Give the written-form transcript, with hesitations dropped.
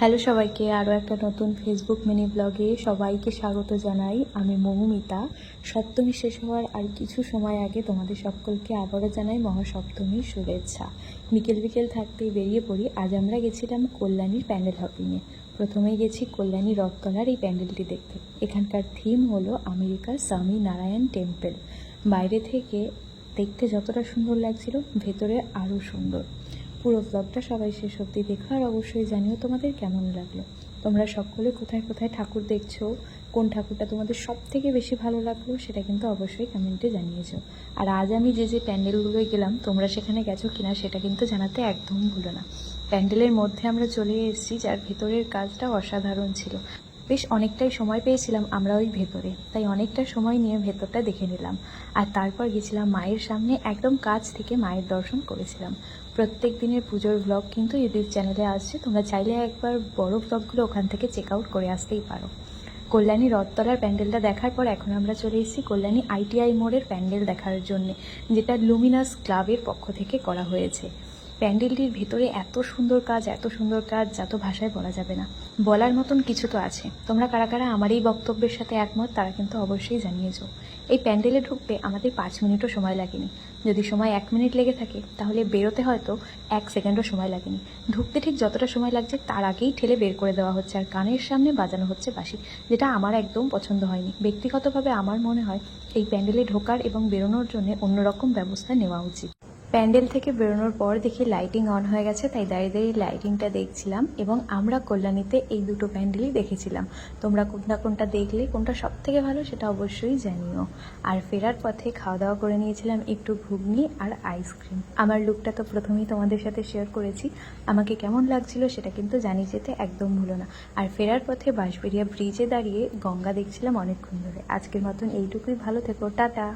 Hello সবাইকে, আরও একটা নতুন ফেসবুক মিনি ব্লগে সবাইকে স্বাগত জানাই। আমি মৌমিতা। সপ্তমী শেষ হওয়ার আর কিছু সময় আগে তোমাদের সকলকে আবারও জানাই মহাসপ্তমীর শুভেচ্ছা। বিকেল বিকেল থাকতেই বেরিয়ে পড়ি। আজ আমরা গেছিলাম কল্যাণীর প্যান্ডেল হপিংয়ে। প্রথমেই গেছি কল্যাণী রথতলার এই প্যান্ডেলটি দেখতে। এখানকার থিম হলো আমেরিকার স্বামী নারায়ণ টেম্পল। বাইরে থেকে দেখতে যতটা সুন্দর লাগছিল, ভেতরে আরও সুন্দর। পুরো ব্লগটা সবাই শেষ অবধি দেখো, আর অবশ্যই জানিও তোমাদের কেমন লাগলো। তোমরা সকলে কোথায় কোথায় ঠাকুর দেখছো, কোন ঠাকুরটা তোমাদের সব থেকে বেশি ভালো লাগলো সেটা কিন্তু অবশ্যই কমেন্টে জানিয়েছো। আর আজ আমি যে যে প্যান্ডেলগুলোয় গেলাম, তোমরা সেখানে গেছো কিনা সেটা কিন্তু জানাতে একদম ভুলো না। প্যান্ডেলের মধ্যে আমরা চলে এসেছি, যার ভেতরের কাজটা অসাধারণ ছিল। বেশ অনেকটাই সময় পেয়েছিলাম আমরা ওই ভেতরে, তাই অনেকটা সময় নিয়ে ভেতরটা দেখে নিলাম। আর তারপর গেছিলাম মায়ের সামনে, একদম কাছ থেকে মায়ের দর্শন করেছিলাম। প্রত্যেক দিনের পুজোর ব্লগ কিন্তু ইউটিউব চ্যানেলে আসছে, তোমরা চাইলে একবার বড় ব্লগগুলো ওখান থেকে চেক আউট করে আসতেই পারো। কল্যাণী রথতলার প্যান্ডেলটা দেখার পর এখন আমরা চলে এসেছি কল্যাণী ITI মোড়ের প্যান্ডেল দেখার জন্যে, যেটা লুমিনাস ক্লাবের পক্ষ থেকে করা হয়েছে। প্যান্ডেলটির ভেতরে এত সুন্দর কাজ যা তো ভাষায় বলা যাবে না। বলার মতন কিছু তো আছে। তোমরা কারা কারা আমার এই বক্তব্যের সাথে একমত তারা কিন্তু অবশ্যই জানিয়েছো। এই প্যান্ডেলে ঢুকতে আমাদের 5 মিনিটও সময় লাগেনি। যদি সময় 1 মিনিট লেগে থাকে তাহলে বেরোতে হয়তো 1 সেকেন্ডও সময় লাগেনি। ঢুকতে ঠিক যতটা সময় লাগছে তার আগেই ঠেলে বের করে দেওয়া হচ্ছে, আর কানের সামনে বাজানো হচ্ছে বাঁশি, যেটা আমার একদম পছন্দ হয়নি। ব্যক্তিগতভাবে আমার মনে হয় এই প্যান্ডেলে ঢোকার এবং বেরোনোর জন্য অন্যরকম ব্যবস্থা নেওয়া উচিত। প্যান্ডেল থেকে বেরোনোর পর দেখি লাইটিং অন হয়ে গেছে, তাই দাঁড়িয়ে দাঁড়িয়ে লাইটিংটা দেখছিলাম। এবং আমরা কল্যাণীতে এই দুটো প্যান্ডেলই দেখেছিলাম। তোমরা কোনটা কোনটা দেখলে, কোনটা সব থেকে ভালো সেটা অবশ্যই জানিও। আর ফেরার পথে খাওয়া দাওয়া করে নিয়েছিলাম একটু ঘুগনি আর আইসক্রিম। আমার লুকটা তো প্রথমেই তোমাদের সাথে শেয়ার করেছি, আমাকে কেমন লাগছিল সেটা কিন্তু জানিয়ে যেতে একদম ভুলো না। আর ফেরার পথে বাঁশবেড়িয়া ব্রিজে দাঁড়িয়ে গঙ্গা দেখছিলাম অনেকক্ষণ ধরে। আজকের মতন এইটুকুই, ভালো থেকো, টাটা।